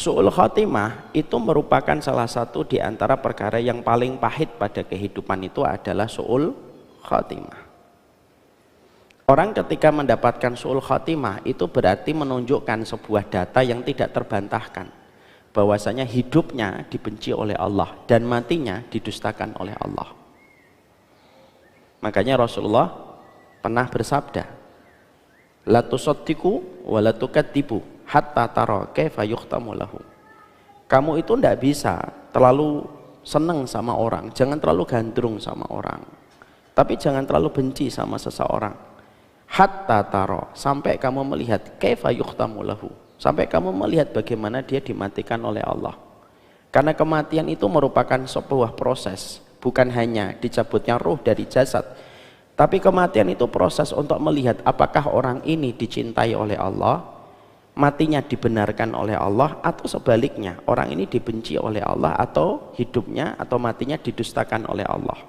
Su'ul khatimah itu merupakan salah satu di antara perkara yang paling pahit pada kehidupan itu adalah su'ul khatimah. Orang ketika mendapatkan su'ul khatimah itu berarti menunjukkan sebuah data yang tidak terbantahkan, bahwasanya hidupnya dibenci oleh Allah dan matinya didustakan oleh Allah. Makanya Rasulullah pernah bersabda, la tusaddiqu wa la tukadzibu hatta tara kaifa yukhtamu lahu. Kamu itu tidak bisa terlalu senang sama orang, jangan terlalu gandrung sama orang, tapi jangan terlalu benci sama seseorang. Hatta tara, sampai kamu melihat kaifa yukhtamu lahu, sampai kamu melihat bagaimana dia dimatikan oleh Allah. Karena kematian itu merupakan sebuah proses, bukan hanya dicabutnya ruh dari jasad, tapi kematian itu proses untuk melihat apakah orang ini dicintai oleh Allah, matinya dibenarkan oleh Allah, atau sebaliknya orang ini dibenci oleh Allah, atau hidupnya atau matinya didustakan oleh Allah.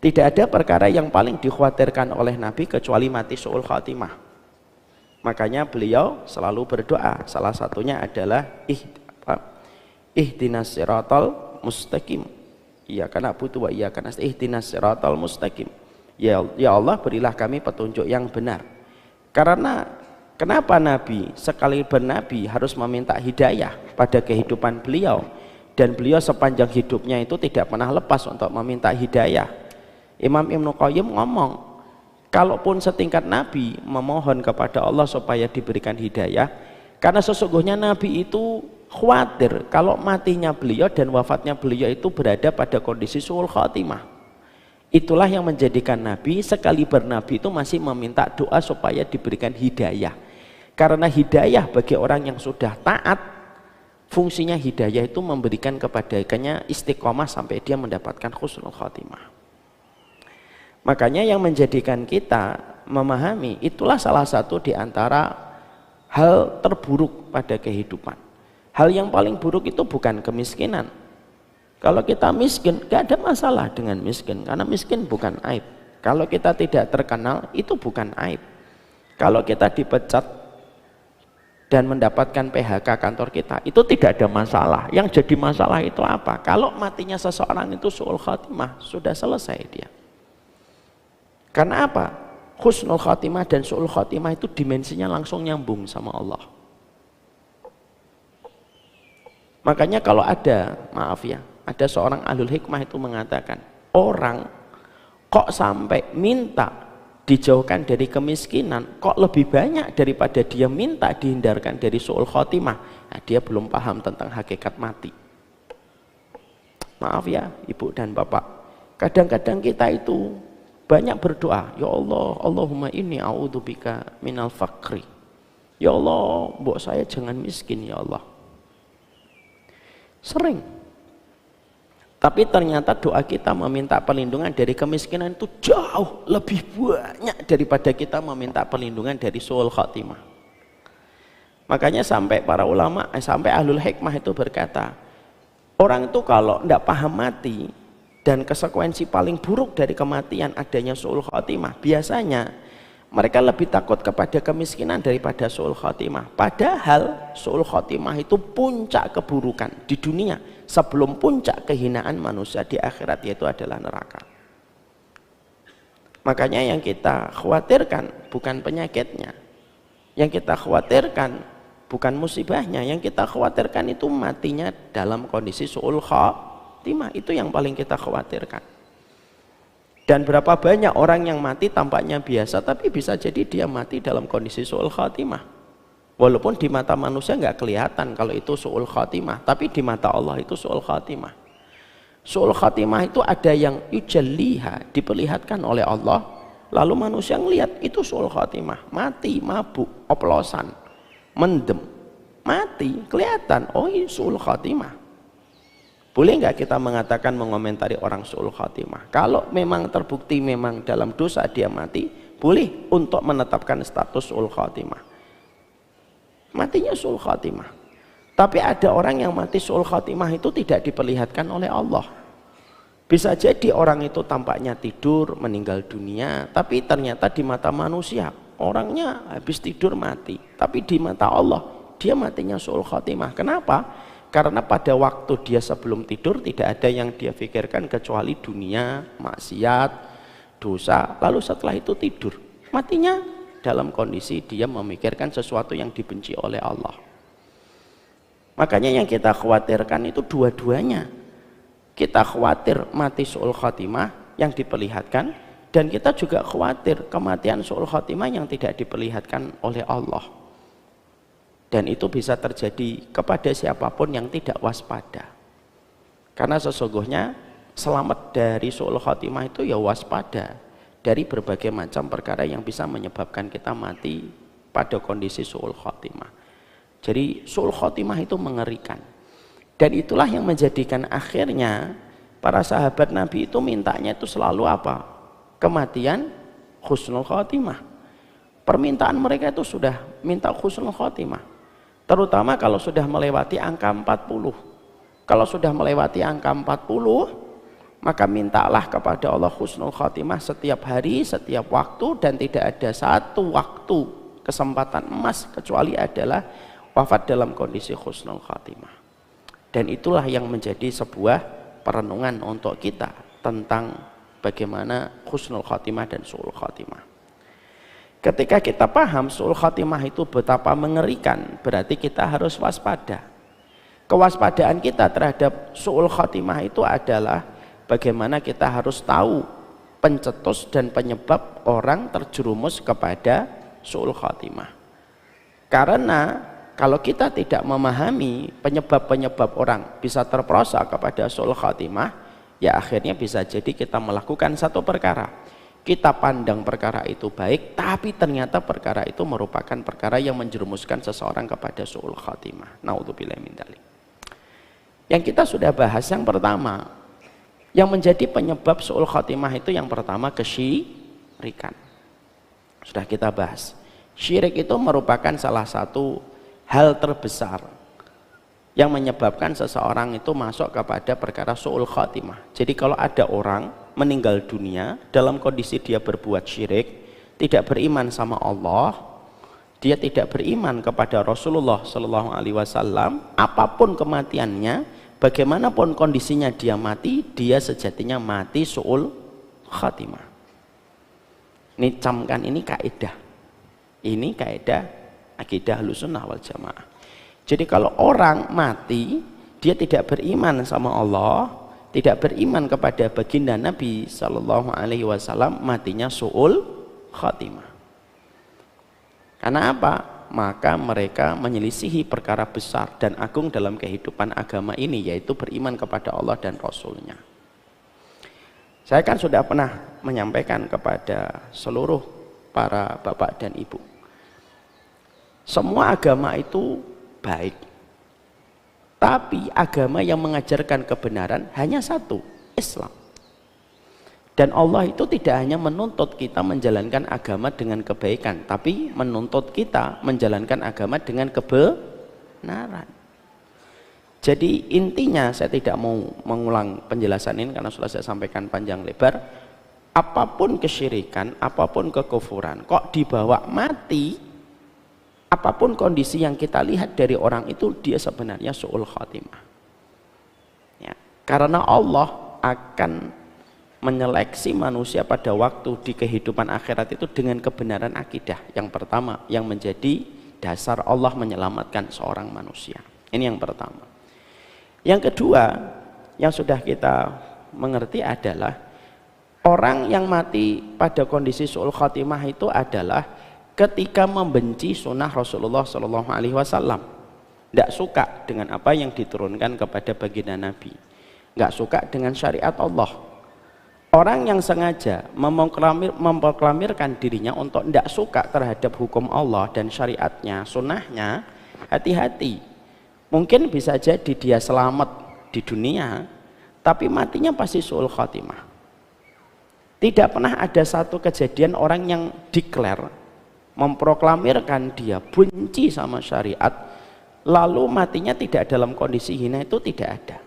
Tidak ada perkara yang paling dikhawatirkan oleh Nabi kecuali mati su'ul khatimah. Makanya beliau selalu berdoa, salah satunya adalah ihdinas siratal mustaqim, iyyaka na'budu wa iyyaka nasta'in, ihdinas siratal mustaqim. Ya Allah, berilah kami petunjuk yang benar. Karena kenapa Nabi sekali bernabi harus meminta hidayah pada kehidupan beliau, dan beliau sepanjang hidupnya itu tidak pernah lepas untuk meminta hidayah. Imam Ibnu Qayyim ngomong, kalaupun setingkat Nabi memohon kepada Allah supaya diberikan hidayah, karena sesungguhnya Nabi itu khawatir kalau matinya beliau dan wafatnya beliau itu berada pada kondisi su'ul khatimah. Itulah yang menjadikan Nabi sekali bernabi itu masih meminta doa supaya diberikan hidayah. Karena hidayah bagi orang yang sudah taat, fungsinya hidayah itu memberikan kepadanya istiqomah sampai dia mendapatkan husnul khatimah. Makanya yang menjadikan kita memahami, itulah salah satu di antara hal terburuk pada kehidupan. Hal yang paling buruk itu bukan kemiskinan. Kalau kita miskin, gak ada masalah dengan miskin, karena miskin bukan aib. Kalau kita tidak terkenal, itu bukan aib. Kalau kita dipecat dan mendapatkan PHK kantor kita, itu tidak ada masalah. Yang jadi masalah itu apa? Kalau matinya seseorang itu su'ul khatimah, sudah selesai dia. Karena apa? Husnul khatimah dan su'ul khatimah itu dimensinya langsung nyambung sama Allah. Makanya kalau ada, maaf ya, ada seorang ahlul hikmah itu mengatakan, orang kok sampai minta dijauhkan dari kemiskinan kok lebih banyak daripada dia minta dihindarkan dari su'ul khatimah. Nah, dia belum paham tentang hakikat mati. Maaf ya ibu dan bapak, kadang-kadang kita itu banyak berdoa, ya Allah, Allahumma inni a'udzubika minal faqri. Ya Allah, mbok saya jangan miskin ya Allah. Sering. Tapi ternyata doa kita meminta perlindungan dari kemiskinan itu jauh lebih banyak daripada kita meminta perlindungan dari su'ul khatimah. Makanya sampai para ulama, sampai ahlul hikmah itu berkata, orang itu kalau tidak paham mati dan konsekuensi paling buruk dari kematian adanya su'ul khatimah, biasanya mereka lebih takut kepada kemiskinan daripada su'ul khatimah. Padahal su'ul khatimah itu puncak keburukan di dunia sebelum puncak kehinaan manusia di akhirat, yaitu adalah neraka. Makanya yang kita khawatirkan bukan penyakitnya, yang kita khawatirkan bukan musibahnya, yang kita khawatirkan itu matinya dalam kondisi su'ul khatimah. Itu yang paling kita khawatirkan. Dan berapa banyak orang yang mati tampaknya biasa, tapi bisa jadi dia mati dalam kondisi su'ul khatimah. Walaupun di mata manusia nggak kelihatan kalau itu su'ul khatimah, tapi di mata Allah itu su'ul khatimah. Su'ul khatimah itu ada yang yujalliha, diperlihatkan oleh Allah, lalu manusia ngelihat itu su'ul khatimah, mati, mabuk, oplosan, mendem, mati, kelihatan, oh ini su'ul khatimah. Boleh nggak kita mengatakan, mengomentari orang su'ul khatimah? Kalau memang terbukti memang dalam dosa dia mati, boleh untuk menetapkan status su'ul khatimah. Matinya su'ul khatimah. Tapi ada orang yang mati su'ul khatimah itu tidak diperlihatkan oleh Allah. Bisa jadi orang itu tampaknya tidur, meninggal dunia, tapi ternyata di mata manusia orangnya habis tidur mati, tapi di mata Allah dia matinya su'ul khotimah. Kenapa? Karena pada waktu dia sebelum tidur tidak ada yang dia pikirkan kecuali dunia, maksiat, dosa, lalu setelah itu tidur. Matinya dalam kondisi dia memikirkan sesuatu yang dibenci oleh Allah. Makanya yang kita khawatirkan itu dua-duanya. Kita khawatir mati su'ul khotimah yang diperlihatkan, dan kita juga khawatir kematian su'ul khotimah yang tidak diperlihatkan oleh Allah. Dan itu bisa terjadi kepada siapapun yang tidak waspada. Karena sesungguhnya selamat dari su'ul khotimah itu ya waspada dari berbagai macam perkara yang bisa menyebabkan kita mati pada kondisi su'ul khotimah. Jadi su'ul khotimah itu mengerikan. Dan itulah yang menjadikan akhirnya para sahabat Nabi itu mintanya itu selalu apa? Kematian husnul khotimah. Permintaan mereka itu sudah minta husnul khotimah. Terutama kalau sudah melewati angka 40. Kalau sudah melewati angka 40, maka mintalah kepada Allah husnul khotimah setiap hari, setiap waktu, dan tidak ada satu waktu kesempatan emas kecuali adalah wafat dalam kondisi husnul khotimah. Dan itulah yang menjadi sebuah perenungan untuk kita tentang bagaimana husnul khotimah dan su'ul khotimah. Ketika kita paham su'ul khotimah itu betapa mengerikan, berarti kita harus waspada. Kewaspadaan kita terhadap su'ul khotimah itu adalah bagaimana kita harus tahu pencetus dan penyebab orang terjerumus kepada su'ul khotimah. Karena kalau kita tidak memahami penyebab-penyebab orang bisa terperosok kepada su'ul khotimah, ya akhirnya bisa jadi kita melakukan satu perkara. Kita pandang perkara itu baik, tapi ternyata perkara itu merupakan perkara yang menjerumuskan seseorang kepada su'ul khotimah. Naudzubillah min dzalik. Yang kita sudah bahas yang pertama, yang menjadi penyebab su'ul khotimah itu yang pertama kesyirikan. Sudah kita bahas. Syirik itu merupakan salah satu hal terbesar yang menyebabkan seseorang itu masuk kepada perkara su'ul khotimah. Jadi kalau ada orang meninggal dunia dalam kondisi dia berbuat syirik, tidak beriman sama Allah, dia tidak beriman kepada Rasulullah Shallallahu Alaihi Wasallam, apapun kematiannya, bagaimanapun kondisinya dia mati, dia sejatinya mati su'ul khotimah. Ini camkan, ini kaidah. Ini kaidah akidah Ahlussunnah wal Jamaah. Jadi kalau orang mati dia tidak beriman sama Allah, tidak beriman kepada baginda Nabi Sallallahu Alaihi Wasallam, matinya su'ul khatimah. Karena apa? Maka mereka menyelisihi perkara besar dan agung dalam kehidupan agama ini, yaitu beriman kepada Allah dan Rasulnya. Saya kan sudah pernah menyampaikan kepada seluruh para bapak dan ibu, semua agama itu baik, tapi agama yang mengajarkan kebenaran hanya satu, Islam. Dan Allah itu tidak hanya menuntut kita menjalankan agama dengan kebaikan, tapi menuntut kita menjalankan agama dengan kebenaran. Jadi intinya, saya tidak mau mengulang penjelasan ini karena sudah saya sampaikan panjang lebar. Apapun kesyirikan, apapun kekufuran, kok dibawa mati, apapun kondisi yang kita lihat dari orang itu, dia sebenarnya su'ul khatimah. Ya, karena Allah akan menyeleksi manusia pada waktu di kehidupan akhirat itu dengan kebenaran akidah yang pertama, yang menjadi dasar Allah menyelamatkan seorang manusia. Ini yang pertama. Yang kedua yang sudah kita mengerti adalah orang yang mati pada kondisi su'ul khatimah itu adalah ketika membenci sunnah Rasulullah Shallallahu Alaihi Wasallam, tidak suka dengan apa yang diturunkan kepada baginda Nabi, nggak suka dengan syariat Allah. Orang yang sengaja memproklamirkan dirinya untuk tidak suka terhadap hukum Allah dan syariatnya, sunnahnya, hati-hati. Mungkin bisa jadi dia selamat di dunia, tapi matinya pasti su'ul khatimah. Tidak pernah ada satu kejadian orang yang declare, memproklamirkan dia benci sama syariat, lalu matinya tidak dalam kondisi hina, itu tidak ada.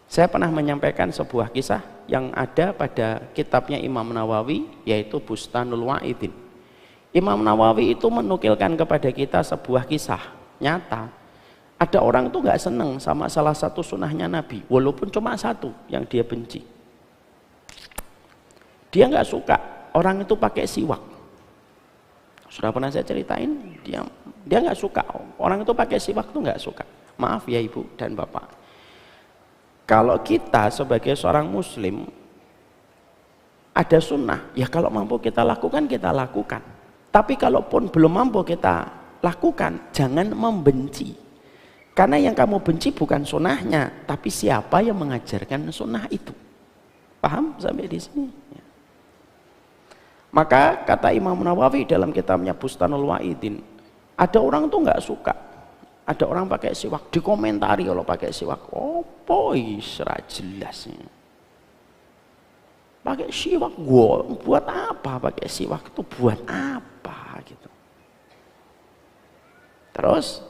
Saya pernah menyampaikan sebuah kisah yang ada pada kitabnya Imam Nawawi, yaitu Bustanul Wa'idin. Imam Nawawi itu menukilkan kepada kita sebuah kisah nyata. Ada orang itu nggak seneng sama salah satu sunnahnya Nabi, walaupun cuma satu yang dia benci. Dia nggak suka orang itu pakai siwak. Sudah pernah saya ceritain, dia nggak suka orang itu pakai siwak, tuh nggak suka. Maaf ya ibu dan bapak, kalau kita sebagai seorang muslim ada sunnah, ya kalau mampu kita lakukan, kita lakukan. Tapi kalaupun belum mampu kita lakukan, jangan membenci. Karena yang kamu benci bukan sunnahnya, tapi siapa yang mengajarkan sunnah itu. Paham sampai di sini? Ya. Maka kata Imam Nawawi dalam kitabnya Bustanul Wa'idin, ada orang tuh nggak suka, ada orang pakai siwak, dikomentari kalau pakai siwak, oh boy, serah jelasnya. Pakai siwak, buat apa pakai siwak itu, buat apa gitu. Terus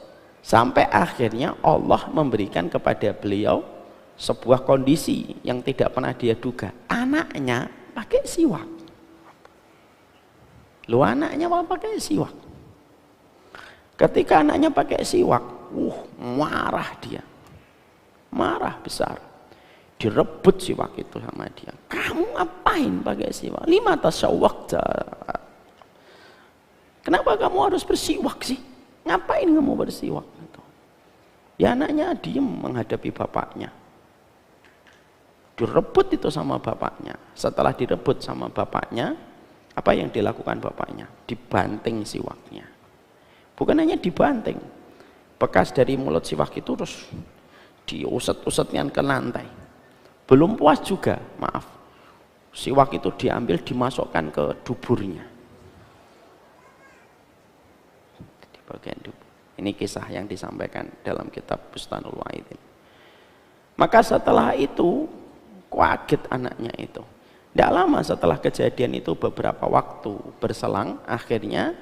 sampai akhirnya Allah memberikan kepada beliau sebuah kondisi yang tidak pernah dia duga. Anaknya pakai siwak. Lu anaknya mau pakai siwak. Ketika anaknya pakai siwak, marah dia. Marah besar. Direbut siwak itu sama dia. Kamu ngapain pakai siwak? Lima tasawwaqta. Kenapa kamu harus bersiwak sih? Ngapain kamu bersiwak? Ya anaknya diem menghadapi bapaknya. Direbut itu sama bapaknya. Setelah direbut sama bapaknya, apa yang dilakukan bapaknya? Dibanting siwaknya. Bukan hanya dibanting, bekas dari mulut siwak itu terus diusat-usatnya ke lantai. Belum puas juga, maaf, siwak itu diambil dimasukkan ke duburnya, di bagian dubur. Ini kisah yang disampaikan dalam kitab Bustanul Wa'idin. Maka setelah itu kaget anaknya itu. Tidak lama setelah kejadian itu, beberapa waktu berselang, akhirnya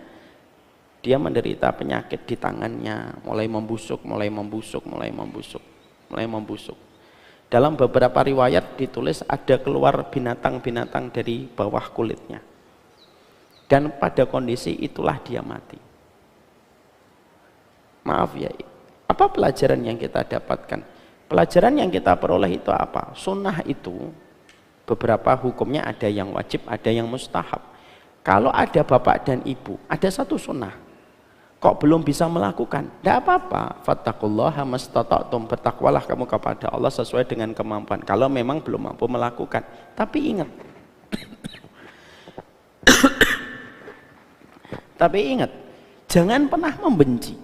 dia menderita penyakit di tangannya, mulai membusuk. Dalam beberapa riwayat ditulis ada keluar binatang-binatang dari bawah kulitnya. Dan pada kondisi itulah dia mati. Maaf ya, apa pelajaran yang kita dapatkan? Pelajaran yang kita peroleh itu apa? Sunnah itu beberapa hukumnya ada yang wajib, ada yang mustahab. Kalau ada bapak dan ibu, ada satu sunnah, kok belum bisa melakukan? Tidak apa-apa. Fattaqullaha mastata'tum, bertakwalah kamu kepada Allah sesuai dengan kemampuan. Kalau memang belum mampu melakukan, tapi ingat, jangan pernah membenci.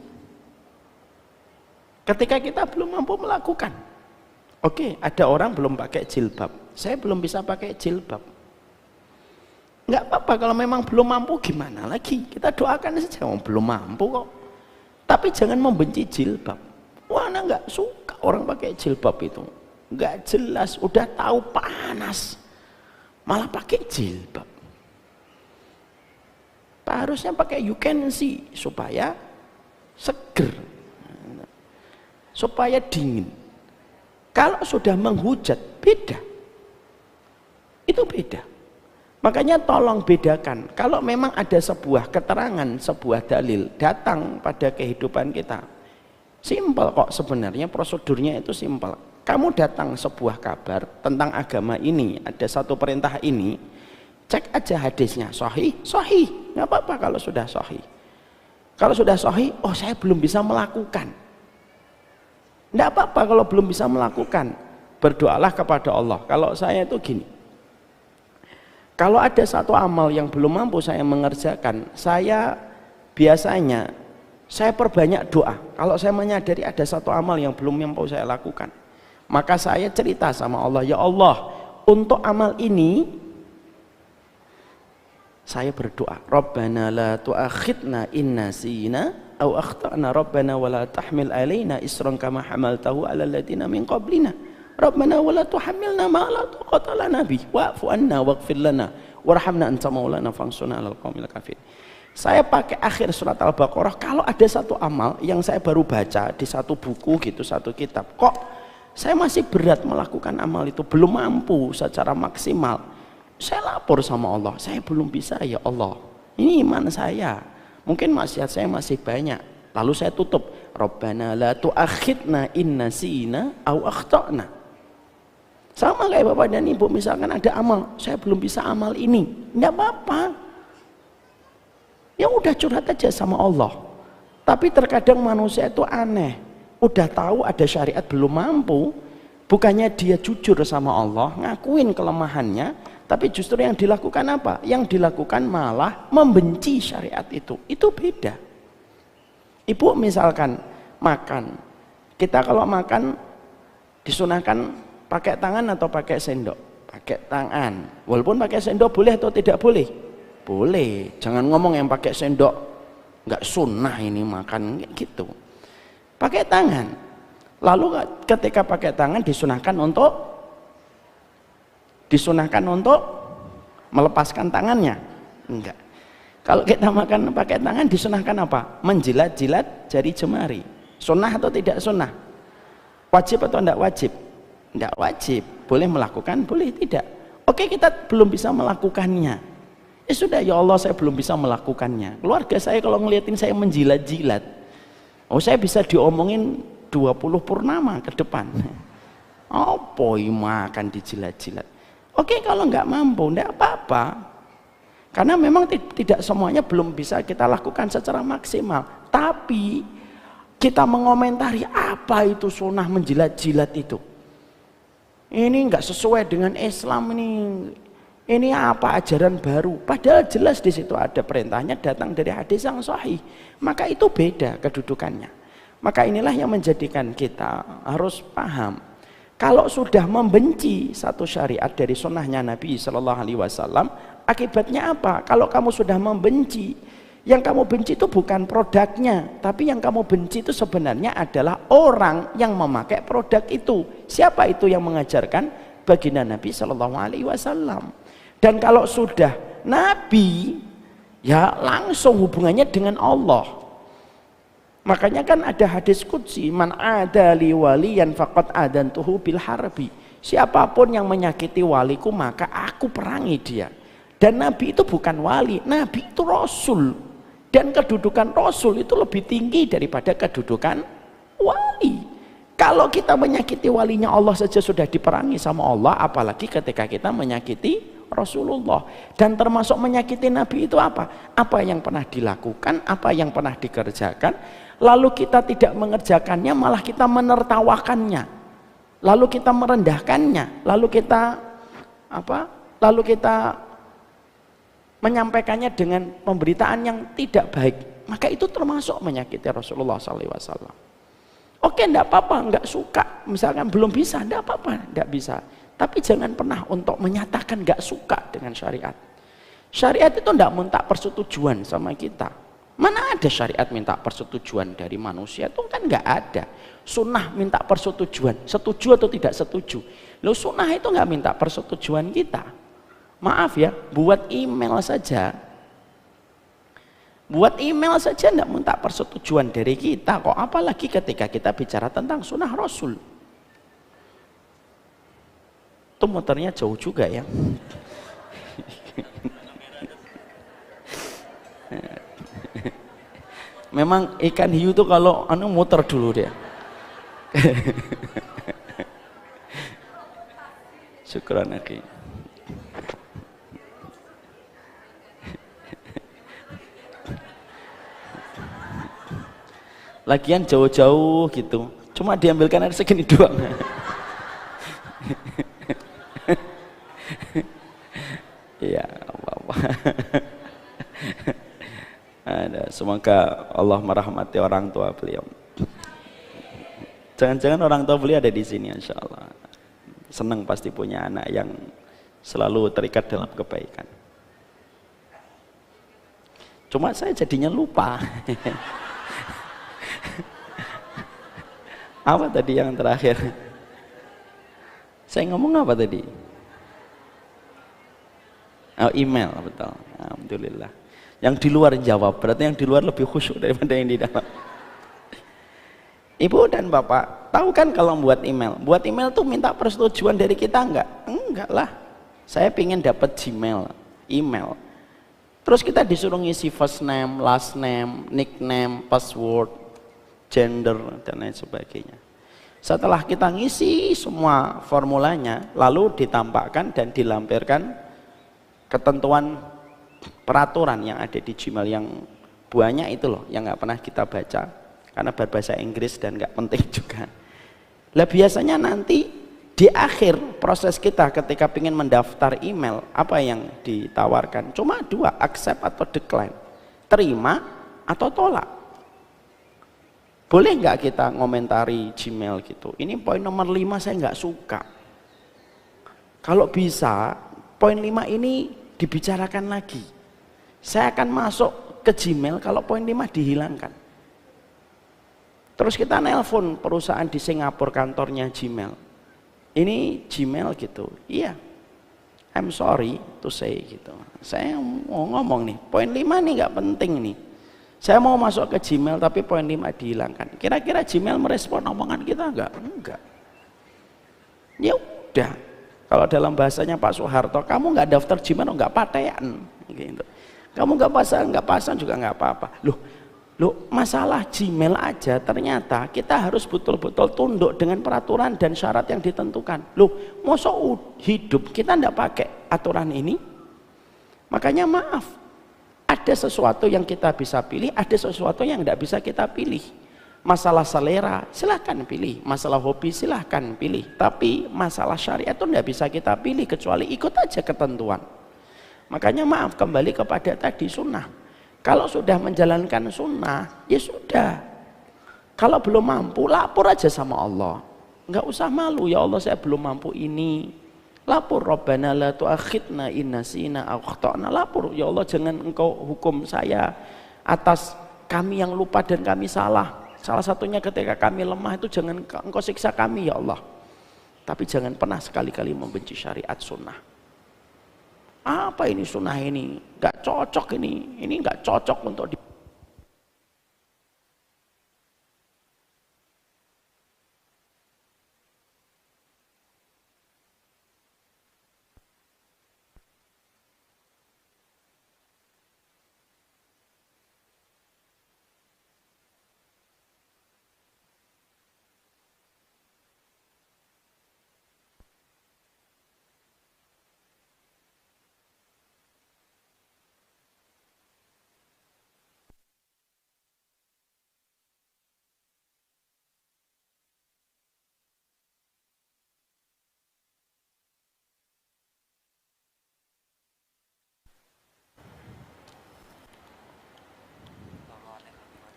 Ketika kita belum mampu melakukan, oke, ada orang belum pakai jilbab, saya belum bisa pakai jilbab. Nggak apa-apa kalau memang belum mampu, gimana lagi? Kita doakan saja, belum mampu kok. Tapi jangan membenci jilbab. Wah, anak nggak suka orang pakai jilbab itu. Nggak jelas, udah tahu panas, malah pakai jilbab. Harusnya pakai you can see supaya seger, supaya dingin. Kalau sudah menghujat, beda. Itu beda. Makanya tolong bedakan. Kalau memang ada sebuah keterangan, sebuah dalil datang pada kehidupan kita, simpel kok sebenarnya, prosedurnya itu simpel. Kamu datang sebuah kabar tentang agama ini, ada satu perintah ini, cek aja hadisnya, sahih, sahih, nggak apa-apa kalau sudah sahih. Kalau sudah sahih, oh saya belum bisa melakukan, nggak apa-apa kalau belum bisa melakukan, berdoalah kepada Allah. Kalau saya itu gini, kalau ada satu amal yang belum mampu saya mengerjakan, saya biasanya saya perbanyak doa. Kalau saya menyadari ada satu amal yang belum mampu saya lakukan, maka saya cerita sama Allah, ya Allah, untuk amal ini saya berdoa, Rabbana la tu'akhidna inna nasina aw akhtana, Rabbana wa la tahmil alaina isran kama hamaltahu ala alladziina min qablina, Rabbana wa la tuhammilna ma la taqata lana bih wa'fu anna waghfir lana warhamna anta maulana fansurna 'alal qaumil kafirin. Saya pakai akhir surat Al-Baqarah. Kalau ada satu amal yang saya baru baca di satu buku gitu, satu kitab, kok saya masih berat melakukan amal itu, belum mampu secara maksimal, saya lapor sama Allah, saya belum bisa ya Allah, ini iman saya. Mungkin maksiat saya masih banyak. Lalu saya tutup, Rabbana la tu'akhidna in nasina aw akhtana. Sama kayak bapak dan ibu, misalkan ada amal, saya belum bisa amal ini, enggak apa-apa. Ya udah curhat aja sama Allah. Tapi terkadang manusia itu aneh. Udah tahu ada syariat belum mampu, bukannya dia jujur sama Allah, ngakuin kelemahannya, tapi justru yang dilakukan apa? Yang dilakukan malah membenci syariat itu. Itu beda. Ibu misalkan makan, kita kalau makan disunahkan pakai tangan atau pakai sendok? Pakai tangan. Walaupun pakai sendok boleh atau tidak boleh? Boleh. Jangan ngomong yang pakai sendok nggak sunnah ini makan gitu. Pakai tangan. Lalu ketika pakai tangan disunahkan untuk melepaskan tangannya? Enggak. Kalau kita makan pakai tangan disunahkan apa? Menjilat-jilat jari jemari. Sunnah atau tidak sunnah? Wajib atau tidak wajib? Tidak wajib. Boleh melakukan, boleh tidak. Oke, kita belum bisa melakukannya. Ya sudah, ya Allah saya belum bisa melakukannya. Keluarga saya kalau ngeliatin saya menjilat-jilat, oh saya bisa diomongin 20 purnama ke depan. Apa makan dijilat-jilat? Oke, kalau nggak mampu, nggak apa-apa. Karena memang tidak semuanya belum bisa kita lakukan secara maksimal. Tapi kita mengomentari apa itu sunnah menjilat-jilat itu. Ini nggak sesuai dengan Islam ini. Ini apa ajaran baru? Padahal jelas di situ ada perintahnya datang dari hadis yang sahih. Maka itu beda kedudukannya. Maka inilah yang menjadikan kita harus paham. Kalau sudah membenci satu syariat dari sunnahnya Nabi Shallallahu Alaihi Wasallam, akibatnya apa? Kalau kamu sudah membenci, yang kamu benci itu bukan produknya, tapi yang kamu benci itu sebenarnya adalah orang yang memakai produk itu. Siapa itu yang mengajarkan? Baginda Nabi Shallallahu Alaihi Wasallam. Dan kalau sudah Nabi, ya langsung hubungannya dengan Allah. Makanya kan ada hadis qudsi, man adali waliyan faqad adantuhu bil harbi. Siapapun yang menyakiti waliku maka aku perangi dia. Dan Nabi itu bukan wali, Nabi itu Rasul. Dan kedudukan Rasul itu lebih tinggi daripada kedudukan wali. Kalau kita menyakiti walinya Allah saja sudah diperangi sama Allah, apalagi ketika kita menyakiti Rasulullah. Dan termasuk menyakiti Nabi itu apa? Apa yang pernah dilakukan, apa yang pernah dikerjakan, lalu kita tidak mengerjakannya, malah kita menertawakannya, lalu kita merendahkannya, lalu kita lalu kita menyampaikannya dengan pemberitaan yang tidak baik, maka itu termasuk menyakiti Rasulullah SAW. Oke, enggak apa-apa, enggak suka, misalkan belum bisa, enggak apa-apa, enggak bisa. Tapi jangan pernah untuk menyatakan enggak suka dengan syariat. Syariat itu enggak minta persetujuan sama kita. Mana ada syariat minta persetujuan dari manusia? Itu kan enggak ada. Sunnah minta persetujuan, setuju atau tidak setuju. Loh, sunnah itu enggak minta persetujuan kita. Maaf ya, buat email saja. Buat email saja enggak minta persetujuan dari kita kok, apalagi ketika kita bicara tentang sunnah Rasul. Itu motornya jauh juga ya. Memang ikan hiu tuh kalau muter dulu dia. Syukran akhi. Lagian jauh-jauh gitu, cuma diambilkan air segini doang. Ya apa-apa. Semoga Allah merahmati orang tua beliau. Jangan-jangan orang tua beliau ada di sini, insya Allah. Senang pasti punya anak yang selalu terikat dalam kebaikan. Cuma saya jadinya lupa. Apa tadi yang terakhir? Saya ngomong apa tadi? Oh, email, betul. Alhamdulillah. Yang di luar jawab, berarti yang di luar lebih khusyuk daripada yang di dalam. Ibu dan bapak, tahu kan kalau buat email tuh minta persetujuan dari kita enggak? Enggak lah. Saya pingin dapat Gmail, email. Terus kita disuruh ngisi first name, last name, nickname, password, gender, dan lain sebagainya. Setelah kita ngisi semua formulanya, lalu ditampakkan dan dilampirkan ketentuan peraturan yang ada di Gmail yang banyak itu loh, yang nggak pernah kita baca karena berbahasa Inggris dan nggak penting juga. Lah biasanya nanti di akhir proses kita ketika ingin mendaftar email, apa yang ditawarkan? Cuma dua, accept atau decline, terima atau tolak. Boleh nggak kita ngomentari Gmail gitu? Ini poin nomor 5 saya nggak suka. Kalau bisa, poin 5 ini dibicarakan lagi. Saya akan masuk ke Gmail kalau poin 5 dihilangkan. Terus kita nelpon perusahaan di Singapura, kantornya Gmail. Ini Gmail gitu, iya, I'm sorry to say gitu. Saya mau ngomong nih, poin 5 nih nggak penting nih. Saya mau masuk ke Gmail tapi poin 5 dihilangkan. Kira-kira Gmail merespon omongan kita enggak? Enggak. Ya udah, kalau dalam bahasanya Pak Soeharto, kamu nggak daftar Gmail nggak patean gitu. Kamu nggak pasang juga nggak apa-apa. Loh, masalah Gmail aja ternyata kita harus betul-betul tunduk dengan peraturan dan syarat yang ditentukan. Loh, masa hidup kita nggak pakai aturan ini? Makanya maaf, ada sesuatu yang kita bisa pilih, ada sesuatu yang nggak bisa kita pilih. Masalah selera silahkan pilih, masalah hobi silahkan pilih, tapi masalah syariat itu nggak bisa kita pilih kecuali ikut aja ketentuan. Makanya maaf, kembali kepada tadi sunnah. Kalau sudah menjalankan sunnah, ya sudah. Kalau belum mampu, lapor aja sama Allah. Enggak usah malu, ya Allah saya belum mampu ini. Lapor, Rabbana la tu'akhidna in nasina aw akhtana. Lapor, ya Allah jangan engkau hukum saya atas kami yang lupa dan kami salah. Salah satunya ketika kami lemah itu jangan engkau siksa kami ya Allah. Tapi jangan pernah sekali-kali membenci syariat sunnah. Apa ini sunnah ini? Gak cocok ini gak cocok untuk di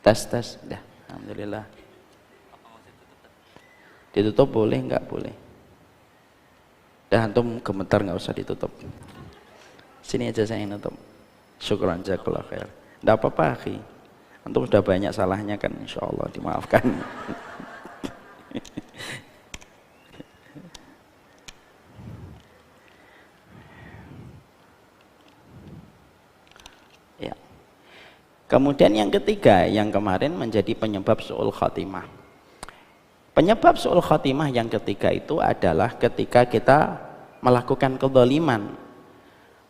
tes, dah, alhamdulillah. Ditutup boleh nggak boleh? Dah antum gemetar nggak usah ditutup. Sini aja saya yang nutup. Syukran jazakallahu khair. Nggak apa-apa, akhi. Antum sudah banyak salahnya kan, insya Allah dimaafkan. Ya. Kemudian yang ketiga, yang kemarin menjadi penyebab su'ul khatimah. Penyebab su'ul khatimah yang ketiga itu adalah ketika kita melakukan kezaliman.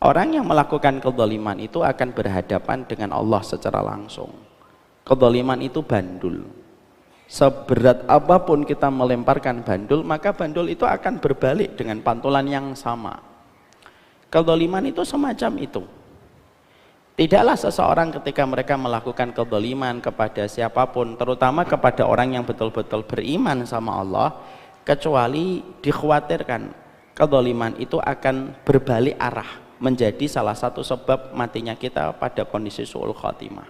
Orang yang melakukan kezaliman itu akan berhadapan dengan Allah secara langsung. Kezaliman itu bandul. Seberat apapun kita melemparkan bandul, maka bandul itu akan berbalik dengan pantulan yang sama. Kezaliman itu semacam itu. Tidaklah seseorang ketika mereka melakukan kezaliman kepada siapapun, terutama kepada orang yang betul-betul beriman sama Allah, kecuali dikhawatirkan kezaliman itu akan berbalik arah, menjadi salah satu sebab matinya kita pada kondisi su'ul khatimah.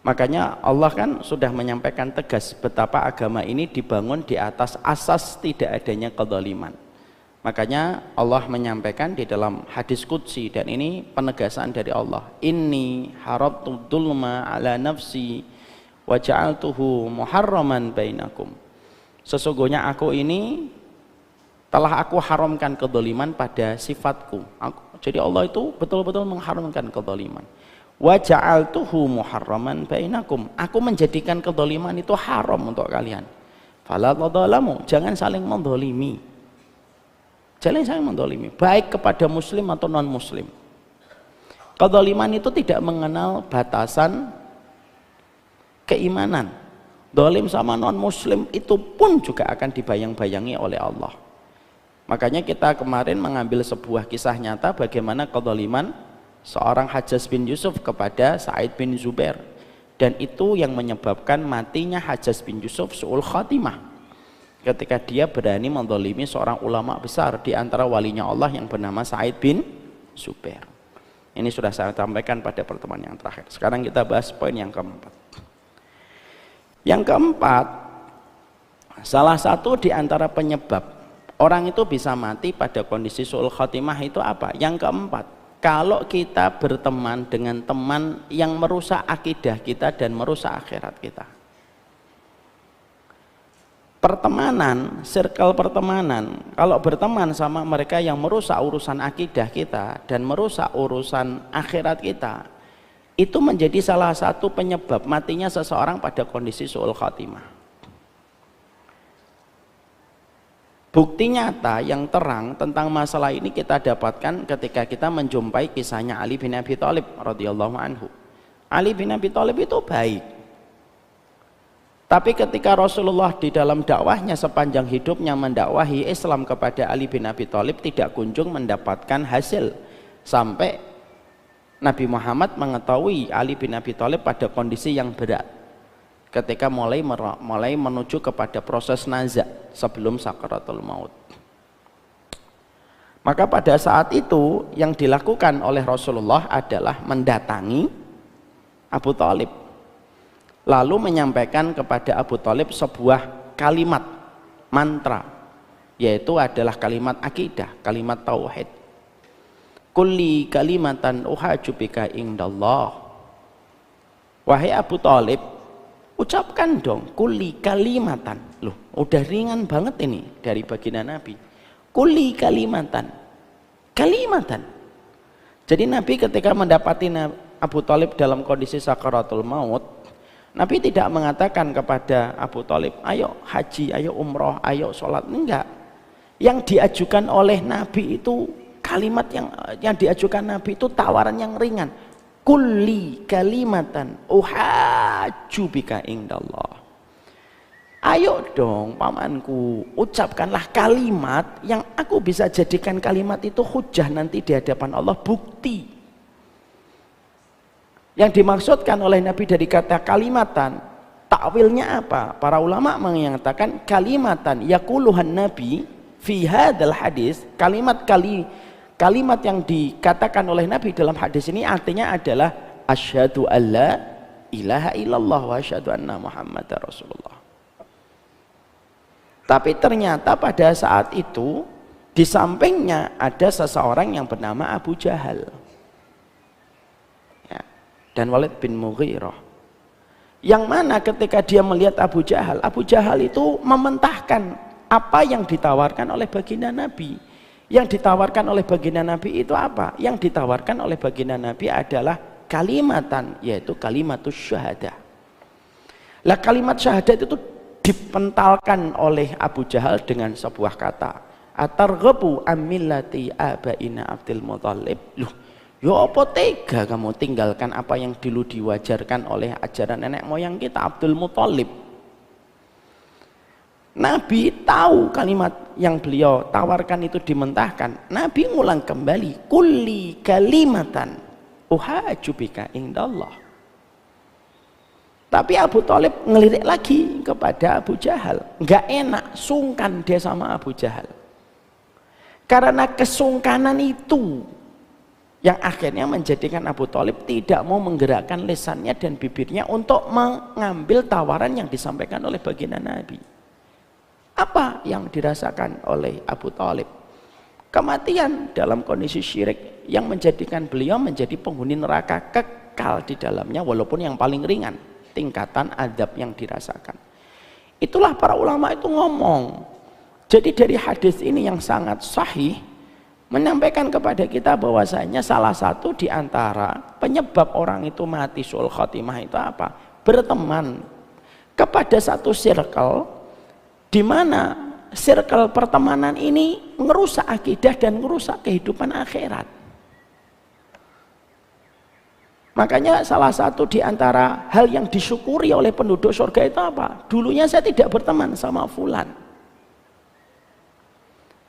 Makanya Allah kan sudah menyampaikan tegas betapa agama ini dibangun di atas asas tidak adanya kezaliman. Makanya Allah menyampaikan di dalam hadis qudsi, dan ini penegasan dari Allah, inni haradtu dzulma ala nafsi wa ja'altuhu muharraman bainakum. Sesungguhnya aku ini telah aku haramkan kezaliman pada sifatku. Jadi Allah itu betul-betul mengharamkan kezaliman. Wa ja'altuhu muharraman bainakum. Aku menjadikan kezaliman itu haram untuk kalian. Fala tadzalamu, jangan saling menzalimi. Jangan saling mendolimi, baik kepada muslim atau non muslim. Kedzaliman itu tidak mengenal batasan keimanan. Zalim sama non muslim itu pun juga akan dibayang-bayangi oleh Allah. Makanya kita kemarin mengambil sebuah kisah nyata bagaimana kedzaliman seorang Hajjaj bin Yusuf kepada Sa'id bin Zubair, dan itu yang menyebabkan matinya Hajjaj bin Yusuf su'ul khatimah ketika dia berani menzalimi seorang ulama besar di antara walinya Allah yang bernama Sa'id bin Zubair. Ini sudah saya sampaikan pada pertemuan yang terakhir. Sekarang kita bahas poin yang keempat. Yang keempat, salah satu di antara penyebab orang itu bisa mati pada kondisi su'ul khatimah itu apa? Yang keempat, kalau kita berteman dengan teman yang merusak akidah kita dan merusak akhirat kita. Pertemanan, circle pertemanan, kalau berteman sama mereka yang merusak urusan akidah kita dan merusak urusan akhirat kita, itu menjadi salah satu penyebab matinya seseorang pada kondisi su'ul khatimah. Bukti nyata yang terang tentang masalah ini kita dapatkan ketika kita menjumpai kisahnya Ali bin Abi Thalib radhiyallahu anhu. Ali bin Abi Thalib itu baik, tapi ketika Rasulullah di dalam dakwahnya sepanjang hidupnya mendakwahi Islam kepada Ali bin Abi Thalib tidak kunjung mendapatkan hasil, sampai Nabi Muhammad mengetahui Ali bin Abi Thalib pada kondisi yang berat ketika mulai menuju kepada proses nazak sebelum sakaratul maut. Maka pada saat itu yang dilakukan oleh Rasulullah adalah mendatangi Abu Thalib, lalu menyampaikan kepada Abu Thalib sebuah kalimat mantra, yaitu adalah kalimat akidah, kalimat tauhid. Kulli kalimatan uhaju bika indallah. Wahai Abu Thalib, ucapkan dong kulli kalimatan. Loh, udah ringan banget ini dari baginda Nabi. Kulli kalimatan. Kalimatan. Jadi Nabi ketika mendapati Abu Thalib dalam kondisi sakaratul maut, Nabi tidak mengatakan kepada Abu Thalib, ayo haji, ayo umroh, ayo sholat. Enggak. Yang diajukan oleh Nabi itu kalimat yang diajukan Nabi itu tawaran yang ringan. Kulli kalimatan uhaju bika indallah. Ayo dong pamanku, ucapkanlah kalimat yang aku bisa jadikan kalimat itu hujah nanti di hadapan Allah, bukti. Yang dimaksudkan oleh Nabi dari kata kalimatan, takwilnya apa? Para ulama mengatakan kalimatan yaquluhan Nabi fi hadzal hadis, kalimat yang dikatakan oleh Nabi dalam hadis ini artinya adalah asyhadu alla ilaha illallah wa asyhadu anna muhammadar rasulullah. Tapi ternyata pada saat itu di sampingnya ada seseorang yang bernama Abu Jahal ya, dan Walid bin Mughirah, yang mana ketika dia melihat Abu Jahal itu mementahkan apa yang ditawarkan oleh baginda Nabi. Yang ditawarkan oleh baginda Nabi itu apa? Yang ditawarkan oleh baginda Nabi adalah kalimatan, yaitu kalimatus syahadah. Lah kalimat syahadat itu dipentalkan oleh Abu Jahal dengan sebuah kata, atarghabu amillati abaina Abdul Muthalib. Loh, ya apa tega kamu tinggalkan apa yang dulu diwajarkan oleh ajaran nenek moyang kita Abdul Muthalib. Nabi tahu kalimat yang beliau tawarkan itu dimentahkan. Nabi ngulang kembali, kulli kalimatan uhaju bika indallah. Tapi Abu Thalib ngelirik lagi kepada Abu Jahal. Nggak enak, sungkan dia sama Abu Jahal. Karena kesungkanan itu yang akhirnya menjadikan Abu Thalib tidak mau menggerakkan lisannya dan bibirnya untuk mengambil tawaran yang disampaikan oleh baginda Nabi. Apa yang dirasakan oleh Abu Thalib? Kematian dalam kondisi syirik yang menjadikan beliau menjadi penghuni neraka kekal di dalamnya, walaupun yang paling ringan tingkatan adab yang dirasakan. Itulah para ulama itu ngomong. Jadi dari hadis ini yang sangat sahih menyampaikan kepada kita bahwasanya salah satu di antara penyebab orang itu mati su'ul khatimah itu apa? Berteman kepada satu circle di mana circle pertemanan ini merusak akidah dan merusak kehidupan akhirat. Makanya salah satu di antara hal yang disyukuri oleh penduduk surga itu apa? Dulunya saya tidak berteman sama fulan.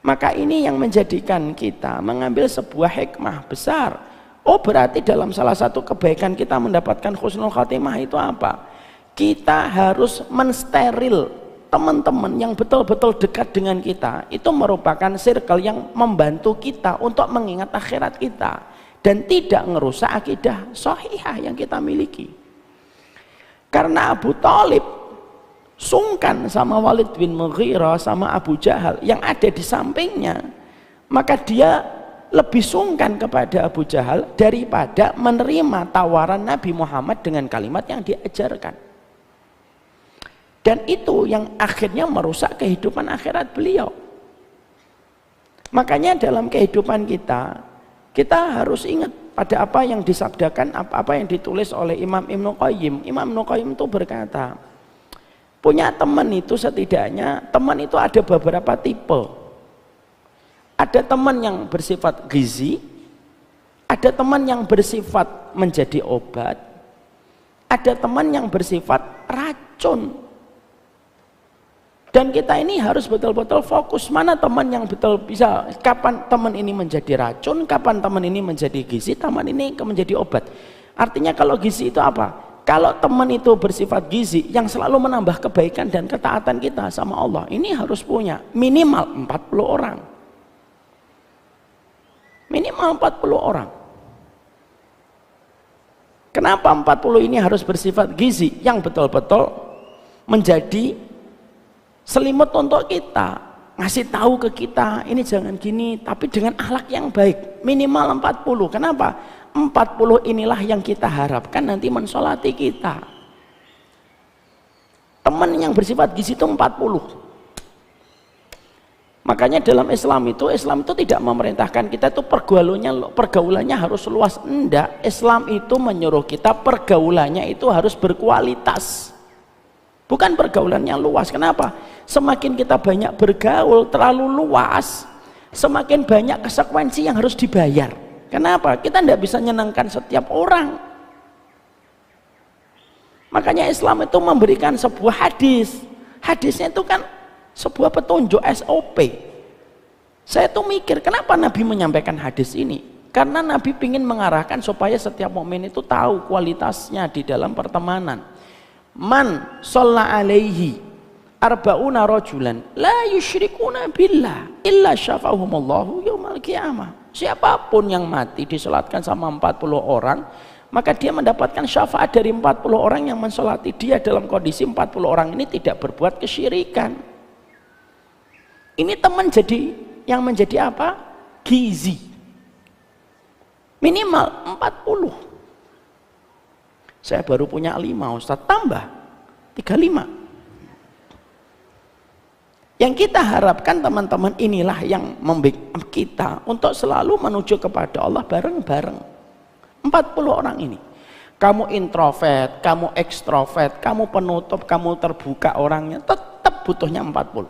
Maka ini yang menjadikan kita mengambil sebuah hikmah besar. Oh, berarti dalam salah satu kebaikan kita mendapatkan husnul khatimah itu apa? Kita harus mensteril teman-teman yang betul-betul dekat dengan kita. Itu merupakan circle yang membantu kita untuk mengingat akhirat kita dan tidak ngerusak akidah sahihah yang kita miliki. Karena Abu Thalib sungkan sama Walid bin Mughirah sama Abu Jahal yang ada di sampingnya, maka dia lebih sungkan kepada Abu Jahal daripada menerima tawaran Nabi Muhammad dengan kalimat yang diajarkan. Dan itu yang akhirnya merusak kehidupan akhirat beliau. Makanya dalam kehidupan kita harus ingat pada apa yang disabdakan, apa yang ditulis oleh Imam Ibnu Qayyim. Imam Ibnu Qayyim itu berkata, punya teman itu setidaknya, teman itu ada beberapa tipe. Ada teman yang bersifat gizi, ada teman yang bersifat menjadi obat, ada teman yang bersifat racun. Dan kita ini harus betul-betul fokus mana teman yang betul bisa, kapan teman ini menjadi racun, kapan teman ini menjadi gizi, teman ini menjadi obat. Artinya kalau gizi itu apa? Kalau teman itu bersifat gizi yang selalu menambah kebaikan dan ketaatan kita sama Allah, ini harus punya minimal 40 orang. Minimal 40 orang. Kenapa 40 ini harus bersifat gizi yang betul-betul menjadi selimut untuk kita, ngasih tahu ke kita ini jangan gini, tapi dengan akhlak yang baik. Minimal 40. Kenapa? 40 inilah yang kita harapkan nanti mensolati kita. Teman yang bersifat gizi itu 40. Makanya dalam Islam itu tidak memerintahkan kita itu pergaulannya harus luas. Enggak, Islam itu menyuruh kita pergaulannya itu harus berkualitas. Bukan pergaulan yang luas. Kenapa? Semakin kita banyak bergaul terlalu luas, semakin banyak konsekuensi yang harus dibayar. Kenapa? Kita tidak bisa menyenangkan setiap orang. Makanya Islam itu memberikan sebuah hadis. Hadisnya itu kan sebuah petunjuk SOP. Saya tuh mikir, kenapa Nabi menyampaikan hadis ini? Karena Nabi ingin mengarahkan supaya setiap mukmin itu tahu kualitasnya di dalam pertemanan. Man shalla alaihi arba'una rajulan la yusyrikuna billah illa syafahumullahu yaumal qiyamah. Siapapun yang mati disolatkan sama 40 orang, maka dia mendapatkan syafaat dari 40 orang yang mensolati dia dalam kondisi 40 orang ini tidak berbuat kesyirikan. Ini teman jadi yang menjadi apa? Gizi. Minimal 40. Saya baru punya 5, Ustaz, tambah 35. Yang kita harapkan teman-teman inilah yang membuat kita untuk selalu menuju kepada Allah bareng-bareng. 40 orang ini. Kamu introvert, kamu ekstrovert, kamu penutup, kamu terbuka orangnya, tetap butuhnya 40.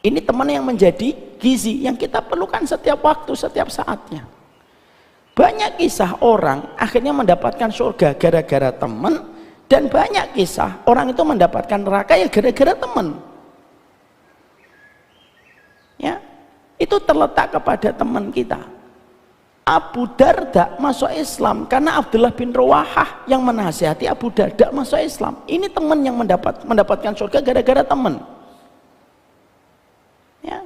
Ini teman yang menjadi gizi yang kita perlukan setiap waktu, setiap saatnya. Banyak kisah orang akhirnya mendapatkan surga gara-gara teman, dan banyak kisah orang itu mendapatkan neraka ya gara-gara teman. Ya, itu terletak kepada teman kita. Abu Darda masuk Islam karena Abdullah bin Rawahah yang menasihati Abu Darda masuk Islam. Ini teman yang mendapatkan surga gara-gara teman. Ya.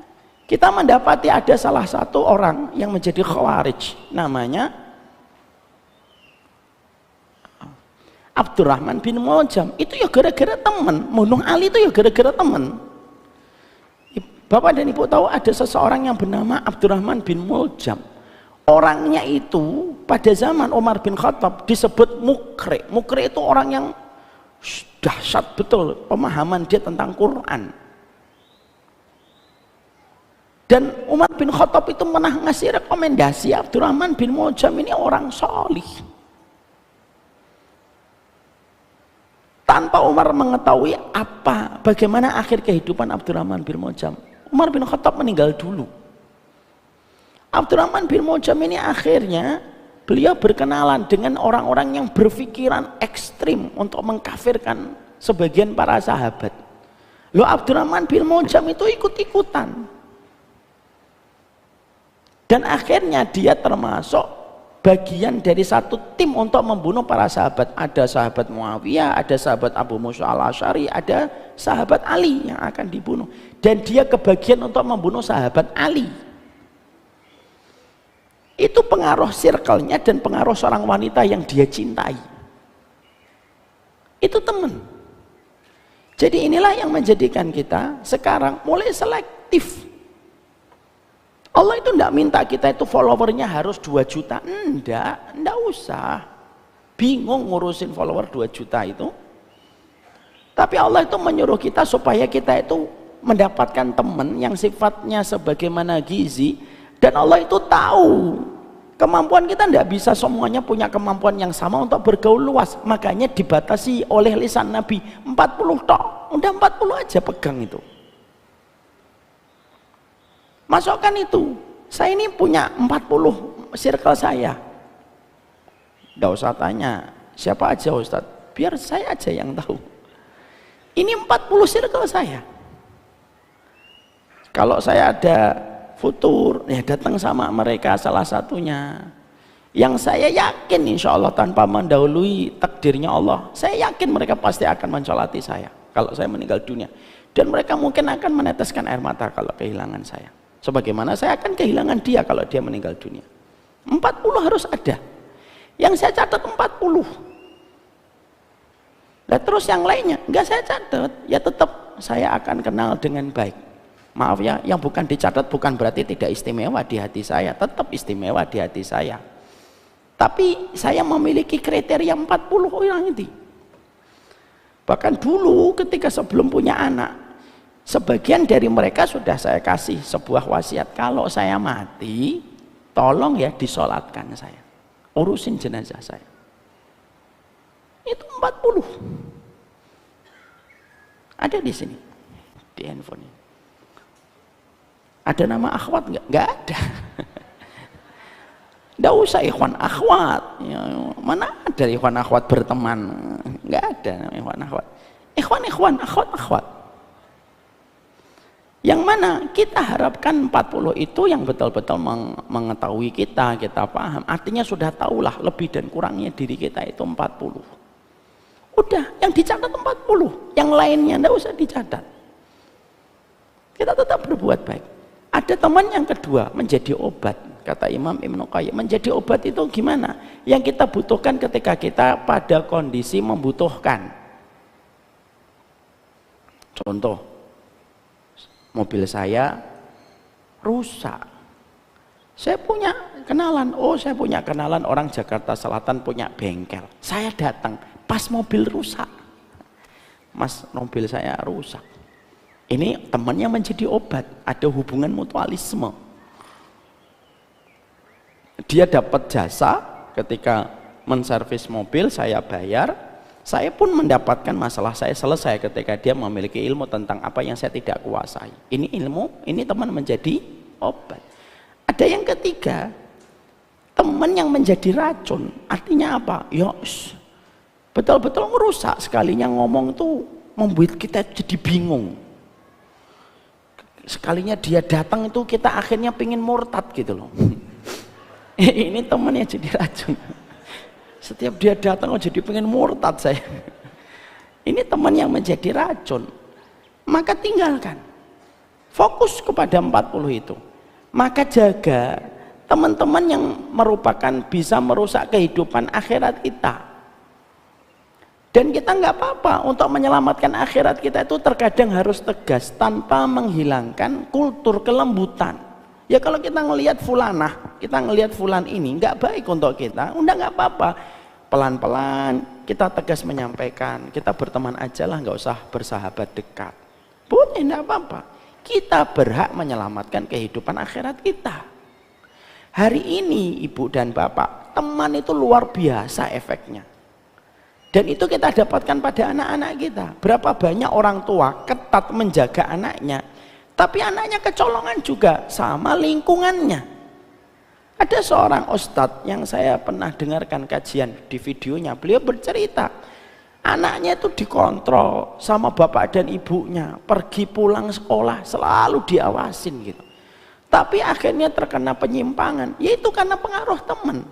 Kita mendapati ada salah satu orang yang menjadi khawarij, namanya Abdurrahman bin Muljam. Itu ya gara-gara teman. Bunuh Ali itu ya gara-gara teman. Bapak dan Ibu tahu ada seseorang yang bernama Abdurrahman bin Muljam. Orangnya itu pada zaman Umar bin Khattab disebut mukri. Mukri itu orang yang dahsyat betul pemahaman dia tentang Quran. Dan Umar bin Khattab itu pernah ngasih rekomendasi Abdurrahman bin Muljam ini orang salih. Tanpa Umar mengetahui bagaimana akhir kehidupan Abdurrahman bin Muljam. Umar bin Khattab meninggal dulu. Abdurrahman bin Muljam ini akhirnya beliau berkenalan dengan orang-orang yang berpikiran ekstrim untuk mengkafirkan sebagian para sahabat. Loh, Abdurrahman bin Muljam itu ikut-ikutan. Dan akhirnya dia termasuk bagian dari satu tim untuk membunuh para sahabat. Ada sahabat Muawiyah, ada sahabat Abu Musa al-Asy'ari, ada sahabat Ali yang akan dibunuh. Dan dia kebagian untuk membunuh sahabat Ali. Itu pengaruh circle-nya dan pengaruh seorang wanita yang dia cintai. Itu teman. Jadi inilah yang menjadikan kita sekarang mulai selektif. Allah itu tidak minta kita itu followernya harus 2 juta. Enggak usah. Bingung ngurusin follower 2 juta itu. Tapi Allah itu menyuruh kita supaya kita itu mendapatkan teman yang sifatnya sebagaimana Gizi. Dan Allah itu tahu kemampuan kita tidak bisa semuanya punya kemampuan yang sama untuk bergaul luas. Makanya dibatasi oleh lisan Nabi 40 tok. Udah 40 aja pegang itu. Masukkan itu. Saya ini punya 40 circle saya. Nggak usah tanya siapa aja Ustadz, biar saya aja yang tahu. Ini 40 circle saya. Kalau saya ada futur, ya datang sama mereka salah satunya. Yang saya yakin insya Allah tanpa mendahului takdirnya Allah, saya yakin mereka pasti akan mencolati saya kalau saya meninggal dunia. Dan mereka mungkin akan meneteskan air mata kalau kehilangan saya. Sebagaimana saya akan kehilangan dia kalau dia meninggal dunia. 40 harus ada. Yang saya catat 40. Nah terus yang lainnya enggak saya catat, ya tetap saya akan kenal dengan baik. Maaf ya, yang bukan dicatat bukan berarti tidak istimewa di hati saya, tetap istimewa di hati saya. Tapi saya memiliki kriteria 40 orang ini. Bahkan dulu ketika sebelum punya anak, sebagian dari mereka sudah saya kasih sebuah wasiat, kalau saya mati tolong ya disolatkan saya, urusin jenazah saya. Itu 40 ada di sini di handphone ini. Ada nama akhwat nggak? Nggak ada. Nggak usah ikhwan akhwat ya, mana ada ikhwan akhwat berteman, nggak ada ikhwan akhwat. Ikhwan akhwat. Yang mana kita harapkan 40 itu yang betul-betul mengetahui kita paham. Artinya sudah tahulah lebih dan kurangnya diri kita itu 40. Udah, yang dicatat 40. Yang lainnya enggak usah dicatat. Kita tetap berbuat baik. Ada teman yang kedua, menjadi obat. Kata Imam Ibnu Qayyim, menjadi obat itu gimana? Yang kita butuhkan ketika kita pada kondisi membutuhkan. Contoh, mobil saya rusak. Saya punya kenalan, saya punya kenalan orang Jakarta Selatan punya bengkel. Saya datang pas mobil rusak. Mas, mobil saya rusak. Ini temannya menjadi obat, ada hubungan mutualisme. Dia dapat jasa ketika menservis mobil, saya bayar. Saya pun mendapatkan masalah saya selesai ketika dia memiliki ilmu tentang apa yang saya tidak kuasai. Ini ilmu, ini teman menjadi obat. Ada yang ketiga, teman yang menjadi racun. Artinya apa? Ya, betul-betul merusak. Sekalinya ngomong tuh membuat kita jadi bingung. Sekalinya dia datang itu kita akhirnya pengen murtad gitu loh. Ini temannya jadi racun. Setiap dia datang jadi pengen murtad saya. Ini teman yang menjadi racun. Maka tinggalkan. Fokus kepada 40 itu. Maka jaga teman-teman yang merupakan bisa merusak kehidupan akhirat kita. Dan kita nggak apa-apa untuk menyelamatkan akhirat kita itu terkadang harus tegas tanpa menghilangkan kultur kelembutan. Ya kalau kita ngelihat fulanah, kita ngelihat fulan ini nggak baik untuk kita, udah nggak apa-apa. Pelan-pelan kita tegas menyampaikan, kita berteman aja lah, nggak usah bersahabat dekat. Boleh, nggak apa-apa. Kita berhak menyelamatkan kehidupan akhirat kita. Hari ini ibu dan bapak, teman itu luar biasa efeknya. Dan itu kita dapatkan pada anak-anak kita. Berapa banyak orang tua ketat menjaga anaknya, tapi anaknya kecolongan juga sama lingkungannya. Ada seorang ustadz yang saya pernah dengarkan kajian di videonya, beliau bercerita anaknya itu dikontrol sama bapak dan ibunya, pergi pulang sekolah selalu diawasin gitu. Tapi akhirnya terkena penyimpangan, yaitu karena pengaruh teman.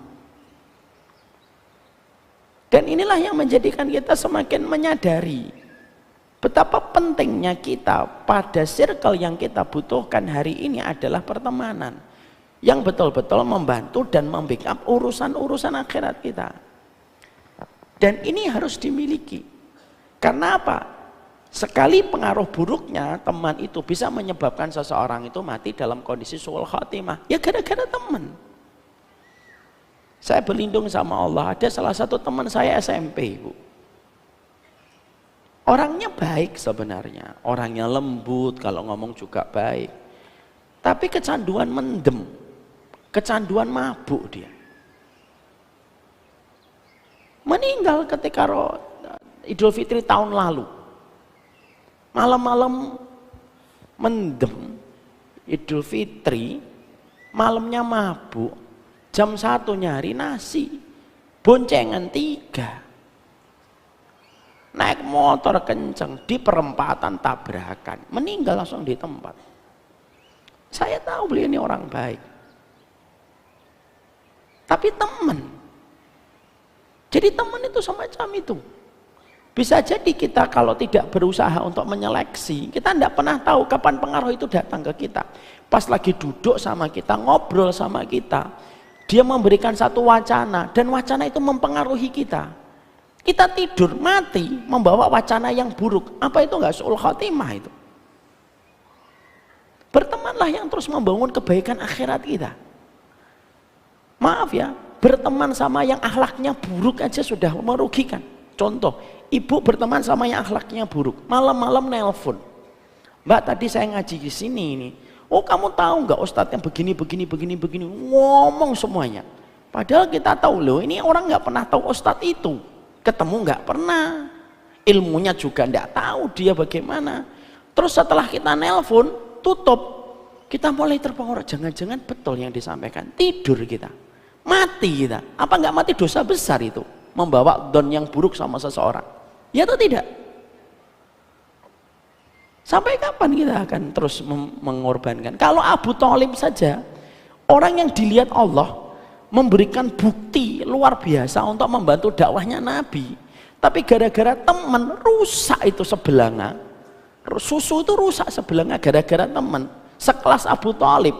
Dan inilah yang menjadikan kita semakin menyadari betapa pentingnya kita pada circle yang kita butuhkan hari ini adalah pertemanan yang betul-betul membantu dan membackup urusan-urusan akhirat kita. Dan ini harus dimiliki. Karena apa? Sekali pengaruh buruknya teman itu bisa menyebabkan seseorang itu mati dalam kondisi su'ul khatimah. Ya gara-gara teman. Saya berlindung sama Allah, ada salah satu teman saya SMP, Bu. Orangnya baik sebenarnya, orangnya lembut, kalau ngomong juga baik. Tapi kecanduan mendem, kecanduan mabuk dia. Meninggal ketika Idul Fitri tahun lalu. Malam-malam mendem Idul Fitri, malamnya mabuk, jam 1 nyari nasi, boncengan 3. Naik motor kenceng di perempatan tabrakan, meninggal langsung di tempat. Saya tahu beliau ini orang baik, tapi teman. Jadi teman itu semacam itu. Bisa jadi kita kalau tidak berusaha untuk menyeleksi, kita tidak pernah tahu kapan pengaruh itu datang ke kita. Pas lagi duduk sama kita, ngobrol sama kita, dia memberikan satu wacana, dan wacana itu mempengaruhi kita. Kita tidur, mati, membawa wacana yang buruk. Apa itu enggak su'ul khatimah itu? Bertemanlah yang terus membangun kebaikan akhirat kita. Maaf ya, berteman sama yang akhlaknya buruk aja sudah merugikan. Contoh, ibu berteman sama yang akhlaknya buruk, malam-malam nelpon, Mbak tadi saya ngaji di sini ini. Oh kamu tahu nggak ustadz yang begini, ngomong semuanya. Padahal kita tahu loh, ini orang nggak pernah tahu ustadz itu, ketemu nggak pernah, ilmunya juga nggak tahu dia bagaimana. Terus setelah kita nelpon, tutup, kita mulai terpengaruh, jangan-jangan betul yang disampaikan, tidur kita, mati kita. Apa nggak mati dosa besar itu? Membawa don yang buruk sama seseorang, ya atau tidak? Sampai kapan kita akan terus mengorbankan? Kalau Abu Thalib saja, orang yang dilihat Allah memberikan bukti luar biasa untuk membantu dakwahnya Nabi, tapi gara-gara teman rusak itu sebelanga, susu itu rusak sebelanga gara-gara teman. Sekelas Abu Thalib,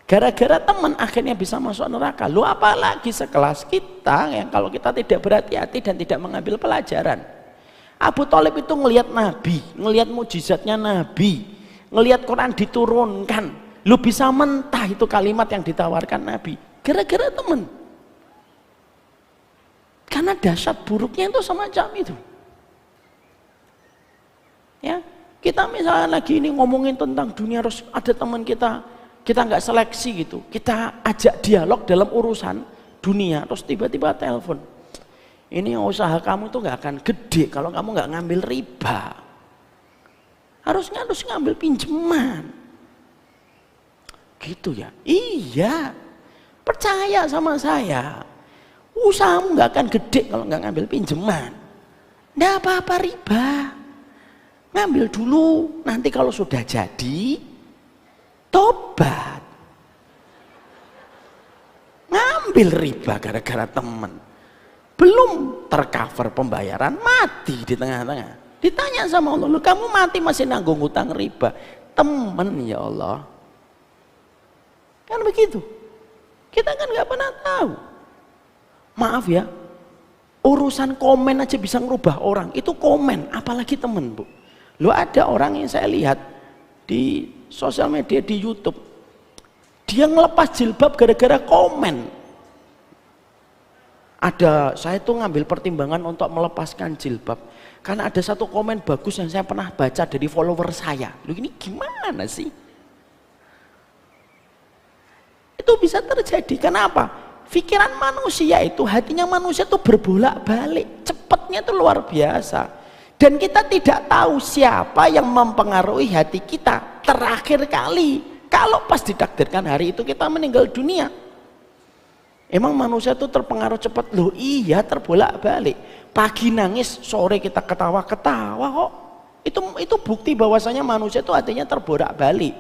gara-gara teman akhirnya bisa masuk neraka. Lu apalagi sekelas kita yang kalau kita tidak berhati-hati dan tidak mengambil pelajaran. Abu Thalib itu ngelihat Nabi, ngelihat mujizatnya Nabi, ngelihat Quran diturunkan. Lu bisa mentah itu kalimat yang ditawarkan Nabi gara-gara teman. Karena dahsyat buruknya itu semacam itu. Ya, kita misalnya lagi ini ngomongin tentang dunia, harus ada teman kita nggak seleksi gitu, kita ajak dialog dalam urusan dunia, terus tiba-tiba telepon, ini usaha kamu tuh nggak akan gede kalau kamu nggak ngambil riba, harus ngambil pinjaman gitu ya. Iya, percaya sama saya, usahamu nggak akan gede kalau nggak ngambil pinjaman. Nggak apa-apa riba, ngambil dulu, nanti kalau sudah jadi tobat. Ngambil riba gara-gara teman, belum tercover pembayaran, mati di tengah-tengah. Ditanya sama Allah, lu kamu mati masih nanggung hutang riba, temen ya Allah. Kan begitu, kita kan nggak pernah tahu. Maaf ya, urusan komen aja bisa ngerubah orang, itu komen, apalagi temen Bu. Lu ada orang yang saya lihat di sosial media, di YouTube, dia ngelepas jilbab gara-gara komen. Saya tuh ngambil pertimbangan untuk melepaskan jilbab karena ada satu komen bagus yang saya pernah baca dari follower saya. Lu ini gimana sih? Itu bisa terjadi. Kenapa? Pikiran manusia itu, hatinya manusia itu berbolak-balik, cepatnya itu luar biasa. Dan kita tidak tahu siapa yang mempengaruhi hati kita terakhir kali. Kalau pas ditakdirkan hari itu kita meninggal dunia, Emang manusia itu terpengaruh cepat? Loh iya, terbolak-balik. Pagi nangis, sore kita ketawa-ketawa kok. Itu bukti bahwasanya manusia itu hatinya terbolak-balik.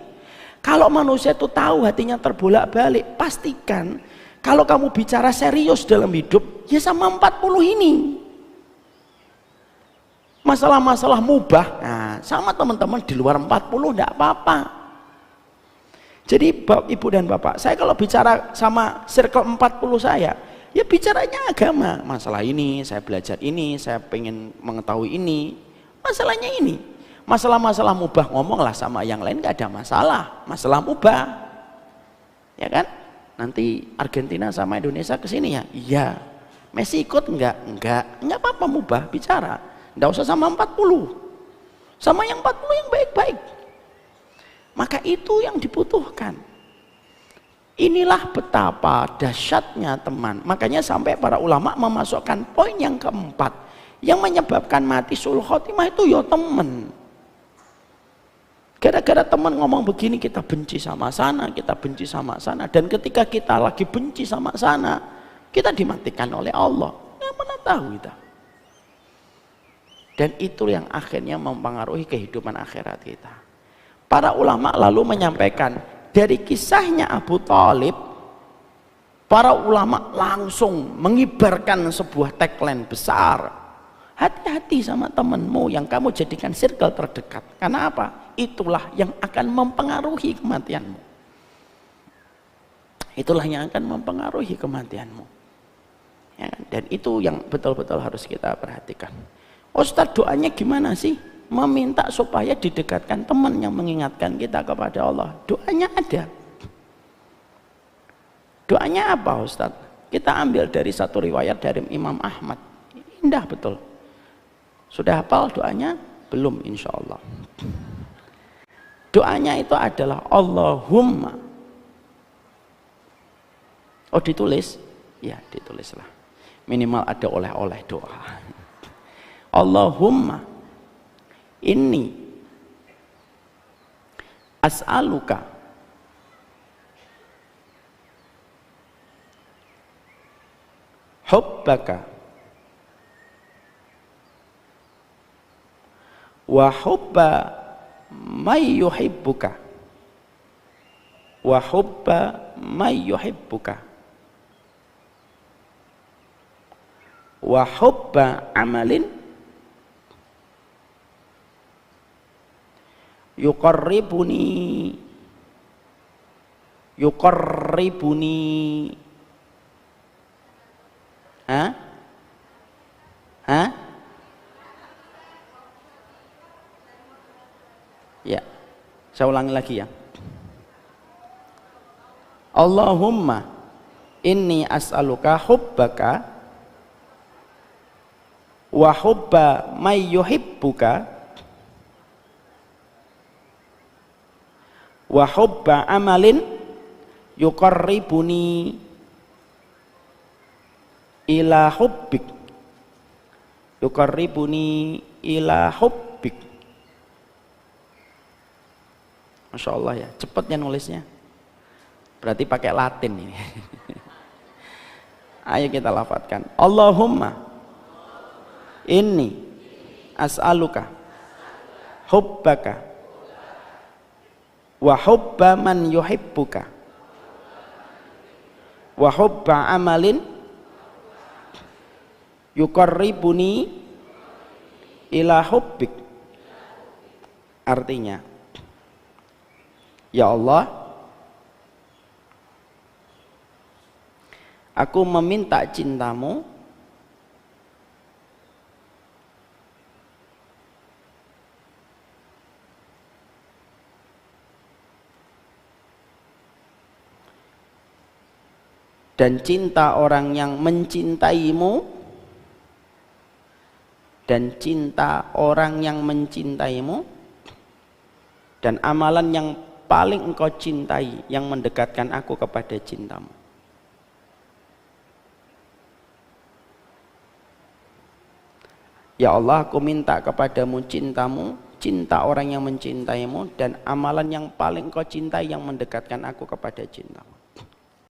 Kalau manusia itu tahu hatinya terbolak-balik, pastikan kalau kamu bicara serius dalam hidup, ya sama 40 ini. Masalah-masalah mubah, nah sama teman-teman di luar 40 enggak apa-apa. Jadi Ibu dan Bapak, saya kalau bicara sama circle 40 saya, ya bicaranya agama. Masalah ini, saya belajar ini, saya pengen mengetahui ini. Masalahnya ini. Masalah-masalah mubah, ngomonglah sama yang lain, gak ada masalah. Masalah mubah. Ya kan? Nanti Argentina sama Indonesia ke sini ya? Iya. Messi ikut enggak? Enggak. Enggak apa-apa mubah, bicara. Enggak usah sama 40. Sama yang 40 yang baik-baik. Maka itu yang dibutuhkan. Inilah betapa dahsyatnya teman. Makanya sampai para ulama memasukkan poin yang keempat. Yang menyebabkan mati sul khotimah itu ya teman. Gara-gara teman ngomong begini kita benci sama sana, kita benci sama sana. Dan ketika kita lagi benci sama sana, kita dimatikan oleh Allah. Yang mana tahu kita. Dan itu yang akhirnya mempengaruhi kehidupan akhirat kita. Para ulama lalu menyampaikan dari kisahnya Abu Thalib, para ulama langsung mengibarkan sebuah tagline besar. Hati-hati sama temanmu yang kamu jadikan circle terdekat. Karena apa? Itulah yang akan mempengaruhi kematianmu. Itulah yang akan mempengaruhi kematianmu. Ya, dan itu yang betul-betul harus kita perhatikan. Ustadz, doanya gimana sih? Meminta supaya didekatkan teman yang mengingatkan kita kepada Allah. Doanya ada. Doanya apa Ustaz? Kita ambil dari satu riwayat dari Imam Ahmad. Indah betul. Sudah hafal doanya? Belum insya Allah. Doanya itu adalah Allahumma. Oh ditulis? Ya ditulislah. Minimal ada oleh-oleh doa. Allahumma inni as'aluka hubbaka wa hubba may yuhibbuka wa hubba may yuhibbuka wa hubba amalin yuqarribuni ya saya ulangi lagi ya. Allahumma inni as'aluka hubbaka wa hubba may yuhibbuka wa hubba amalin yuqarribuni ila hubbik Masya Allah ya, cepet ya nulisnya, berarti pakai Latin ini. Ayo kita lafadzkan. Allahumma inni as'aluka hubbaka wa hubba man yuhibbuka wa hubba amalin yuqarribuni ila hubbik. Artinya, ya Allah, aku meminta cintamu dan cinta orang yang mencintaimu dan cinta orang yang mencintaimu dan amalan yang paling engkau cintai yang mendekatkan aku kepada cintamu. Ya Allah, aku minta kepadamu cintamu, cinta orang yang mencintaimu dan amalan yang paling engkau cintai yang mendekatkan aku kepada cintamu.